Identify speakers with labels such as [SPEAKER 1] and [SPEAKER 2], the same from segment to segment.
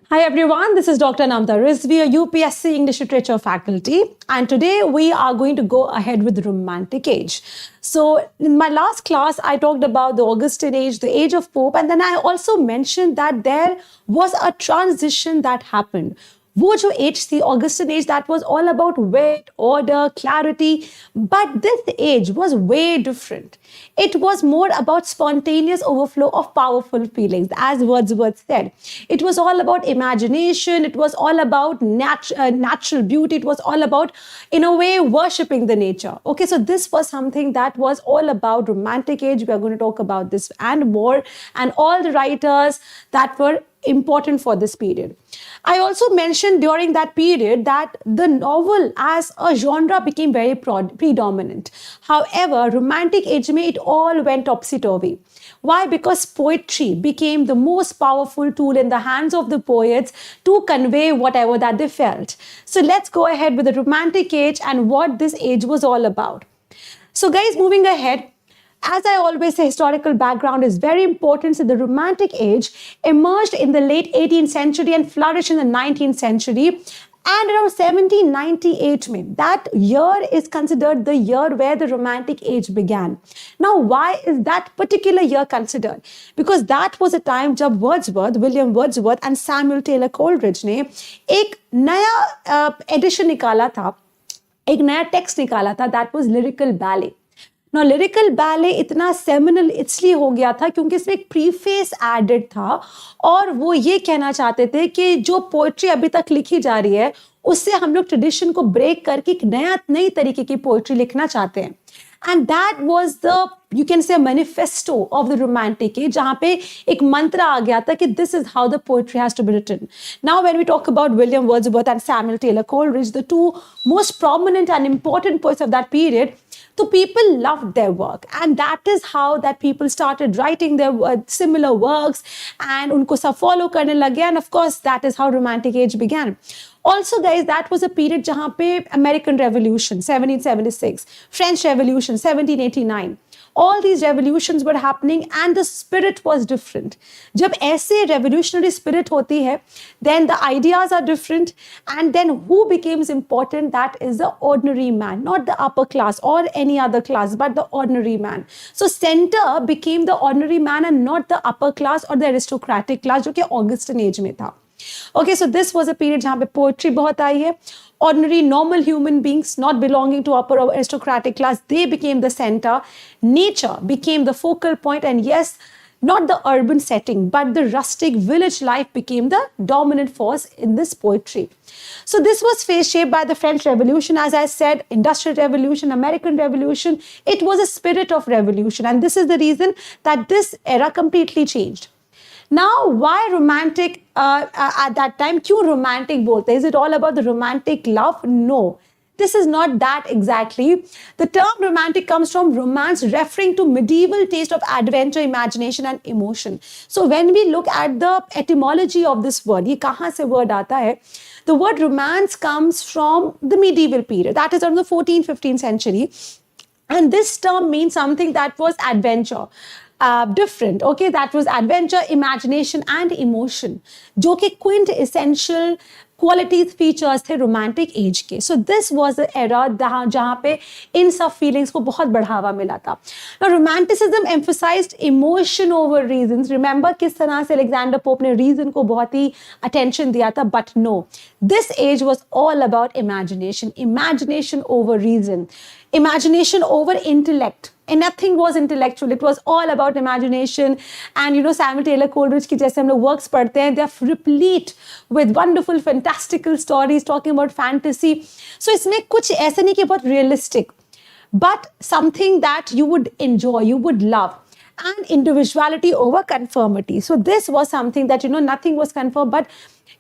[SPEAKER 1] Hi everyone, this is Dr. Anamta Rizvi, a UPSC English Literature faculty, and today we are going to go ahead with the Romantic Age. So in my last class, I talked about the Augustan Age, the Age of Pope, and then I also mentioned that there was a transition that happened. वो जो age थी Augustan age that was all about wit order clarity but this age was way different it was more about spontaneous overflow of powerful feelings, as Wordsworth said. It was all about imagination, it was all about natural beauty, it was all about, in a way, worshipping the nature. Okay, so this was something that was all about Romantic Age. We are going to talk about this and more, and all the writers that were important for this period. I also mentioned during that period that the novel as a genre became very predominant. However, Romantic Age में it all went topsy-turvy. Why? Because poetry became the most powerful tool in the hands of the poets to convey whatever that they felt. So let's go ahead with the Romantic Age and what this age was all about. So guys, moving ahead, as I always say, historical background is very important. So the Romantic Age emerged in the late 18th century and flourished in the 19th century. And around 1798, that year is considered the year where the Romantic Age began. Now, why is that particular year considered? Because that was a time जब William Wordsworth and Samuel Taylor Coleridge ने एक नया edition निकाला था, एक नया text निकाला था, that was lyrical ballet. Now, lyrical ballet इतना seminal इसलिए हो गया था क्योंकि इसमें एक प्रीफेस एडेड था और वो ये कहना चाहते थे कि जो पोएट्री अभी तक लिखी जा रही है उससे हम लोग ट्रेडिशन को ब्रेक करके एक नई तरीके की पोएट्री लिखना चाहते हैं. And that was the, you can say, manifesto of the Romantic Age, जहाँ पे एक मंत्र आ गया था कि this is how the poetry has to be written. Now, when we talk about William Wordsworth and Samuel Taylor Coleridge, the two most prominent and important poets of that period, so people loved their work, and that is how that people started writing their similar works, and उनको सब follow करने लगे, and of course that is how Romantic Age began. Also, guys, that was a period जहाँ पे American Revolution 1776, French Revolution 1789, all these revolutions were happening and the spirit was different. जब ऐसे revolutionary spirit होती है, then the ideas are different, and then who becomes important? That is the ordinary man, not the upper class or any other class, but the ordinary man. So center became the ordinary man and not the upper class or the aristocratic class, जो कि Augustan Age में था. Okay, so this was a period जहाँ पे poetry बहुत आई है. Ordinary, normal human beings not belonging to upper or aristocratic class, they became the center. Nature became the focal point, and yes, not the urban setting, but the rustic village life became the dominant force in this poetry. So this was shaped by the French Revolution, as I said, Industrial Revolution, American Revolution. It was a spirit of revolution, and this is the reason that this era completely changed. Now, why romantic at that time? क्यों romantic बोलते हैं? Is it all about the romantic love? No. This is not that exactly. The term romantic comes from romance, referring to medieval taste of adventure, imagination, and emotion. So when we look at the etymology of this word, ये कहाँ से word आता है? The word romance comes from the medieval period. That is around the 14th, 15th century. And this term means something that was adventure. Different, okay, that was adventure, imagination, and emotion, जो कि quintessential qualities, features थे romantic age के. So this was the era जहाँ पे इन सब feelings को बहुत बढ़ावा मिला था. Now, romanticism emphasized emotion over reasons. Remember किस तरह से Alexander Pope ने reason को बहुत ही attention दिया था, but no, this age was all about imagination. Imagination over reason, imagination over intellect. And nothing was intellectual. It was all about imagination. And you know, Samuel Taylor Coleridge की जैसे हम लोग works पढ़ते हैं, they are replete with wonderful, fantastical stories talking about fantasy. So इसमें कुछ ऐसा नहीं कि बहुत realistic, but something that you would enjoy, you would love. And individuality over conformity. So this was something that, you know, nothing was confirmed, but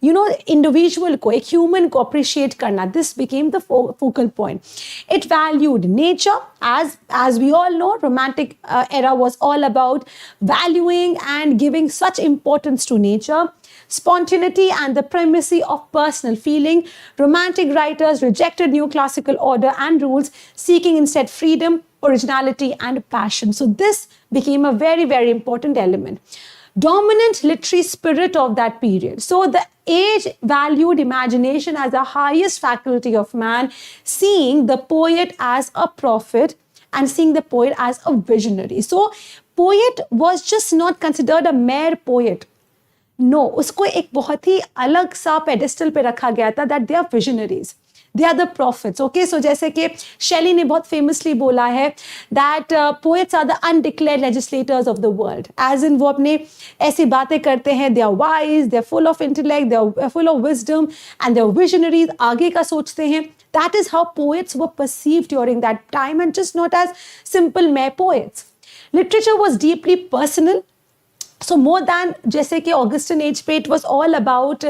[SPEAKER 1] you know, individual को, एक human को appreciate करना, this became the focal point. It valued nature, as we all know, romantic era was all about valuing and giving such importance to nature, spontaneity and the primacy of personal feeling. Romantic writers rejected neoclassical order and rules, seeking instead freedom, originality and passion. So this became a very, very important element. dominant literary spirit of that period. So the age valued imagination as the highest faculty of man, seeing the poet as a prophet and seeing the poet as a visionary. So poet was just not considered a mere poet. No, उसको एक बहुत ही अलग सा pedestal पे रखा गया था, that they are visionaries. They are the prophets. Okay, so जैसे कि शेली ने बहुत famously बोला है that poets are the undeclared legislators of the world. As in वो अपने ऐसी बातें करते हैं, they are wise, they are full of intellect, they are full of wisdom, and they are visionaries. आगे का सोचते हैं. That is how poets were perceived during that time, and just not as simple mere poets. Literature was deeply personal. So more than जैसे कि Augustan age पे, it was all about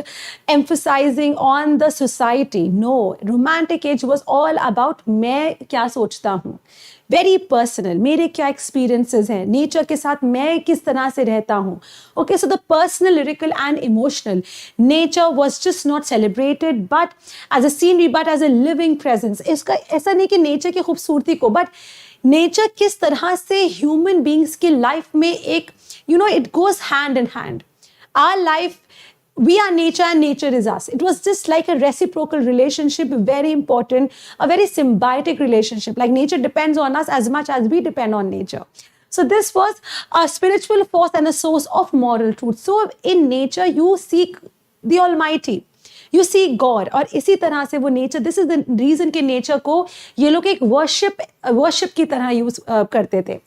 [SPEAKER 1] emphasizing on the society. No, romantic age was all about मैं क्या सोचता हूँ, very personal, मेरे क्या experiences हैं, nature के साथ मैं किस तरह से रहता हूँ. Okay, so the personal, lyrical and emotional nature was just not celebrated, but as a scenery, but as a living presence. इसका ऐसा नहीं कि nature की खूबसूरती को, but nature किस तरह से human beings की life में एक, you know, it goes hand in hand. Our life, we are nature and nature is us. It was just like a reciprocal relationship, very important, a very symbiotic relationship. Like nature depends on us as much as we depend on nature. So this was a spiritual force and a source of moral truth. So in nature, you seek the Almighty. You see God. और इसी तरह से वो nature, this is the reason कि nature को ये लोग एक worship की तरह use करते थे.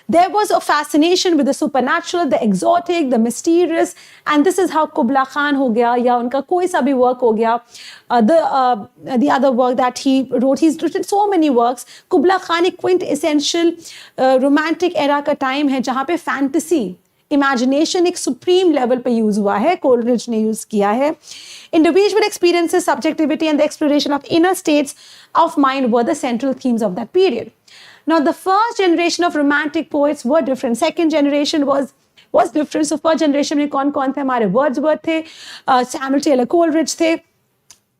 [SPEAKER 1] There was a fascination with the supernatural, the exotic, the mysterious, and this is how Kubla Khan हो गया, या उनका कोई सा भी work हो गया. The other work that he wrote, he's written so many works. Kubla Khan एक quintessential romantic era का time है जहाँ पे fantasy, imagination एक supreme level पे use हुआ है. Coleridge ने use किया है. Individual experiences, subjectivity, and the exploration of inner states of mind were the central themes of that period. Now, the first generation of romantic poets were different. Second generation was different. So, first generation में कौन-कौन थे? हमारे Wordsworth थे, Samuel Taylor Coleridge थे.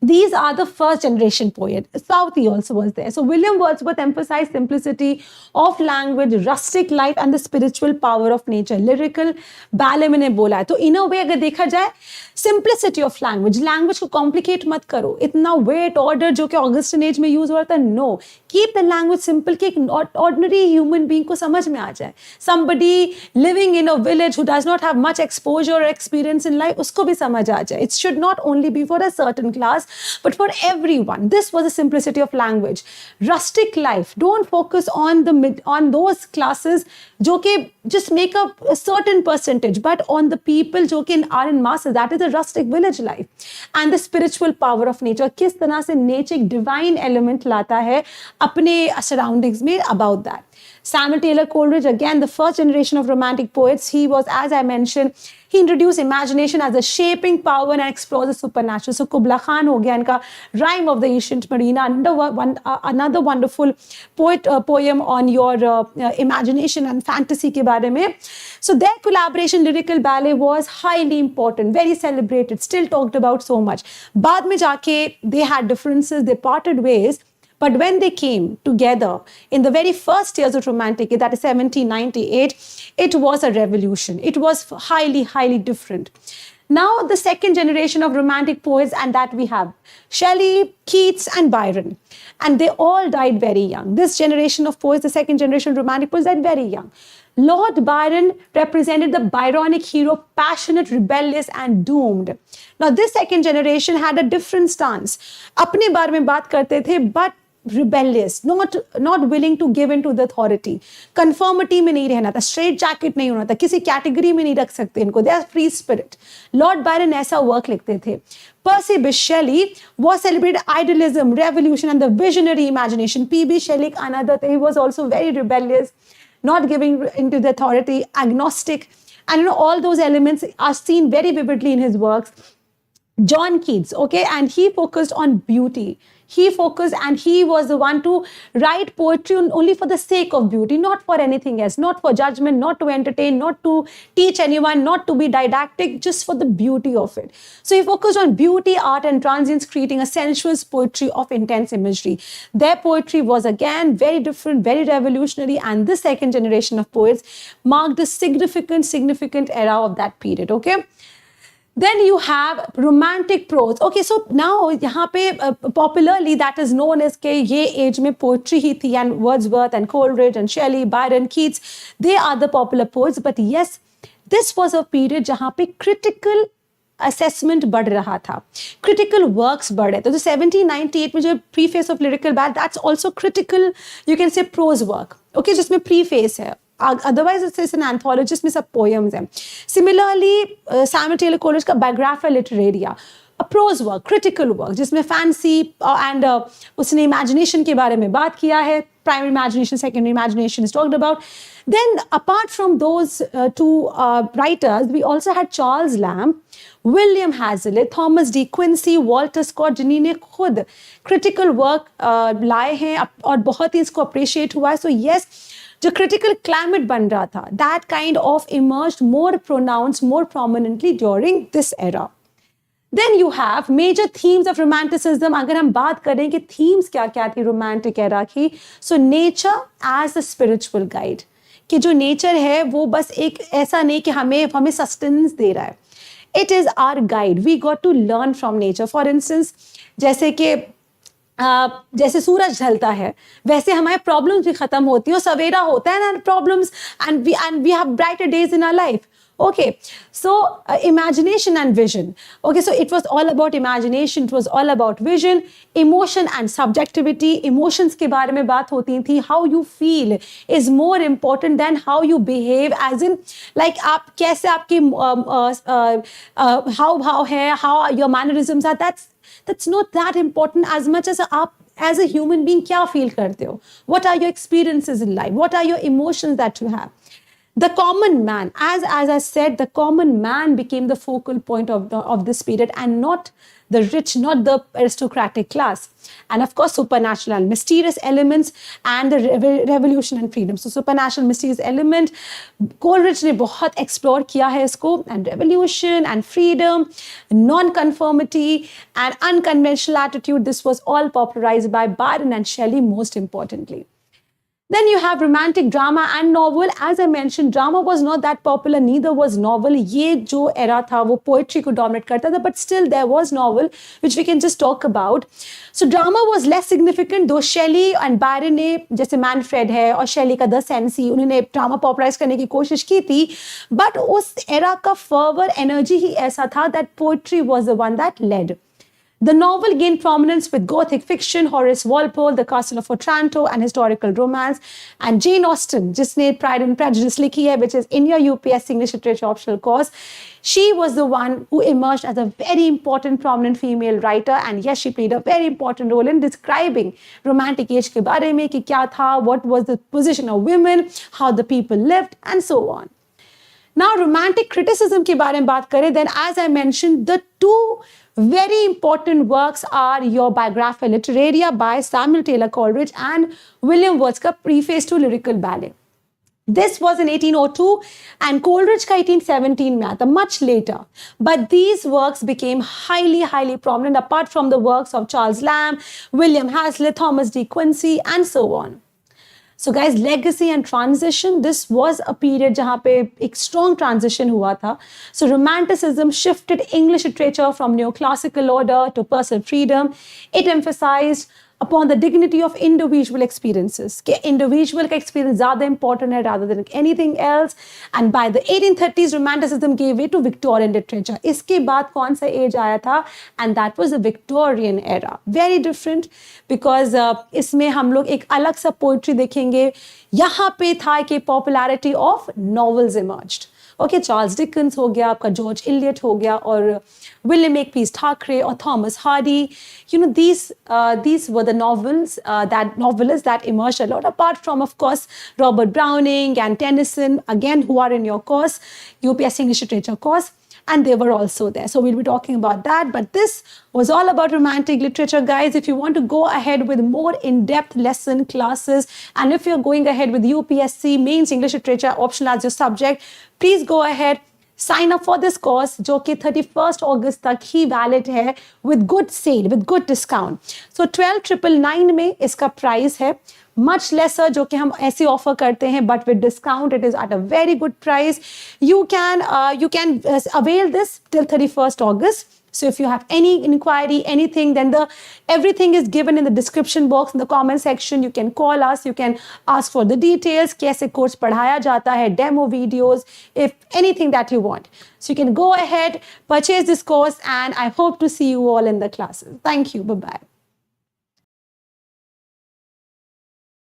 [SPEAKER 1] These are the first generation poets. Southey also was there. So William Wordsworth emphasized simplicity of language, rustic life, and the spiritual power of nature. Lyrical ballet मैंने बोला है. तो in a way अगर देखा जाए, simplicity of language, language को complicate मत करो. इतना weight order जो कि Augustan age में use हुआ था, no. Keep the language simple कि एक ordinary human being को समझ में आ जाए. Somebody living in a village who does not have much exposure or experience in life, उसको भी समझ आ जाए. It should not only be for a certain class, but for everyone. This was the simplicity of language. Rustic life. Don't focus on those classes जो कि just make up a certain percentage, but on the people जो कि are in masses. That is the rustic village life. And the spiritual power of nature. किस तरह से nature एक divine element लाता है अपने surroundings में, about that. Samuel Taylor Coleridge, again, the first generation of romantic poets. He was, as I mentioned, he introduced imagination as a shaping power and explored the supernatural. So Kubla Khan ho gaya, inka Rhyme of the Ancient Marina, another wonderful poem on your imagination and fantasy ke baare mein. So their collaboration, lyrical ballet, was highly important, very celebrated, still talked about so much. Baad mein jaake, they had differences, they parted ways. But when they came together in the very first years of Romantic, that is 1798, it was a revolution. It was highly, highly different. Now, the second generation of Romantic poets, and that we have Shelley, Keats, and Byron. And they all died very young. This generation of poets, the second generation Romantic poets, died very young. Lord Byron represented the Byronic hero, passionate, rebellious, and doomed. Now, this second generation had a different stance. अपने बारे में बात करते थे, but rebellious, not willing to give in to the authority. Conformity में नहीं रहना था, straight jacket नहीं होना था, किसी category में नहीं रख सकते इनको. They are free spirit. Lord Byron ऐसा work लिखते थे. Percy Bysshe Shelley was celebrated idealism, revolution, and the visionary imagination. P.B. Shelley, another thing, he was also very rebellious, not giving into the authority, agnostic, and all those elements are seen very vividly in his works. John Keats, okay, and he focused on beauty. He focused and he was the one to write poetry only for the sake of beauty, not for anything else, not for judgment, not to entertain, not to teach anyone, not to be didactic, just for the beauty of it. So he focused on beauty, art, and transience, creating a sensuous poetry of intense imagery. Their poetry was again very different, very revolutionary, and this second generation of poets marked a significant era of that period, okay? Then you have romantic prose. Okay, so now यहाँ पे popularly that is known as कि ये age में poetry ही थी, and Wordsworth and Coleridge and Shelley, Byron, Keats, they are the popular poets. But yes, this was a period जहाँ पे critical assessment बढ़ रहा था, critical works बढ़ रहे थे. तो 1798 में जो preface of lyrical ballad, that's also critical, you can say prose work. Okay, जिसमें preface है. Otherwise, it's an anthology में सब poems हैं. Similarly, Samuel Taylor Coleridge का Biographia Literaria, a prose work, critical work, जिसमें fancy and उसने imagination के बारे में बात किया है. Primary imagination, secondary imagination is talked about. Then, apart from those two writers, we also had Charles Lamb, William Hazlitt, Thomas D. Quincy, Walter Scott, जिन्होंने खुद critical work लाए हैं और बहुत ही इसको appreciate हुआ है. So yes, जो critical climate बन रहा था, that kind of emerged more pronounced, more prominently during this era. Then you have major themes of romanticism. अगर हम बात करें कि themes क्या-क्या थी romantic era की, so nature as a spiritual guide. कि जो nature है वो बस एक ऐसा नहीं कि हमें sustenance दे रहा है. It is our guide. We got to learn from nature. For instance, जैसे कि जैसे सूरज ढलता है वैसे हमारे प्रॉब्लम्स भी खत्म होती हैं और सवेरा होता है ना problems and we have brighter days in our life. Okay, so imagination and vision. Okay, so it was all about imagination, it was all about vision, emotion and subjectivity. Emotions के बारे में बात होती थी. How you feel is more important than how you behave, as in like आप कैसे आपके हाव भाव है, how your mannerisms are. That's not that important as much as आप as a human being क्या feel करते हो. What are your experiences in life? What are your emotions that you have? The common man, as I said, the common man became the focal point of this period, and not the rich, not the aristocratic class. And of course, supernatural and mysterious elements and the revolution and freedom. So supernatural, mysterious element, Coleridge ने बहुत explore किया है इसको, and revolution and freedom, non-conformity and unconventional attitude. This was all popularized by Byron and Shelley most importantly. Then you have romantic drama and novel. As I mentioned, drama was not that popular, neither was novel. ये जो era था वो poetry को dominate करता था, but still there was novel, which we can just talk about. So drama was less significant, though Shelley and Byron ने जैसे Manfred है और Shelley का The Cenci, उन्होंने drama popularize करने की कोशिश की थी, but उस era का fervor, energy ही ऐसा था that poetry was the one that led. The novel gained prominence with Gothic fiction, Horace Walpole, The Castle of Otranto, and historical romance. And Jane Austen, जिसने Pride and Prejudice लिखी है, which is in your UPSC English Literature optional course, she was the one who emerged as a very important, prominent female writer. And yes, she played a very important role in describing romantic age के बारे में कि क्या था, what was the position of women, how the people lived, and so on. Now, romantic criticism के बारे में बात करें, then as I mentioned, the two very important works are your Biographia Literaria by Samuel Taylor Coleridge and William Wordsworth's Preface to Lyrical Ballad. This was in 1802 and Coleridge का 1817 में आता, much later. But these works became highly prominent apart from the works of Charles Lamb, William Hazlitt, Thomas D. Quincy, and so on. So guys, legacy and transition, this was a period जहाँ पे एक strong transition हुआ था. So romanticism shifted English literature from neoclassical order to personal freedom. It emphasized upon the dignity of individual experiences. कि individual का experience ज़्यादा important है rather than anything else. And by the 1830s, romanticism gave way to Victorian literature. इसके बाद कौन सा age आया था? And that was the Victorian era. Very different because इसमें हम लोग एक अलग सा poetry देखेंगे. यहाँ पे था कि popularity of novels emerged. Okay, Charles Dickens हो गया, आपका George Eliot हो गया, और William Makepeace Thackeray or Thomas Hardy. You know, these were the novelists that emerged a lot, apart from, of course, Robert Browning and Tennyson, again, who are in your course, UPSC English Literature course. and they were also there. So we'll be talking about that. But this was all about romantic literature, guys. If you want to go ahead with more in-depth lesson classes, and if you're going ahead with UPSC Mains English Literature optional as your subject, please go ahead. Sign up for this course जो कि 31 अगस्त तक ही valid है with good sale, with good discount. So 12,999 में इसका price है, much laser जो कि हम ऐसे ऑफर करते हैं, but with discount it is at a very good price. You can avail this till 31 August. So if you have any inquiry, anything, then everything is given in the description box, in the comment section. You can call us, you can ask for the details, कैसे course पढ़ाया जाता है, demo videos, if anything that you want. So you can go ahead, purchase this course, and I hope to see you all in the classes. Thank you. Bye-bye.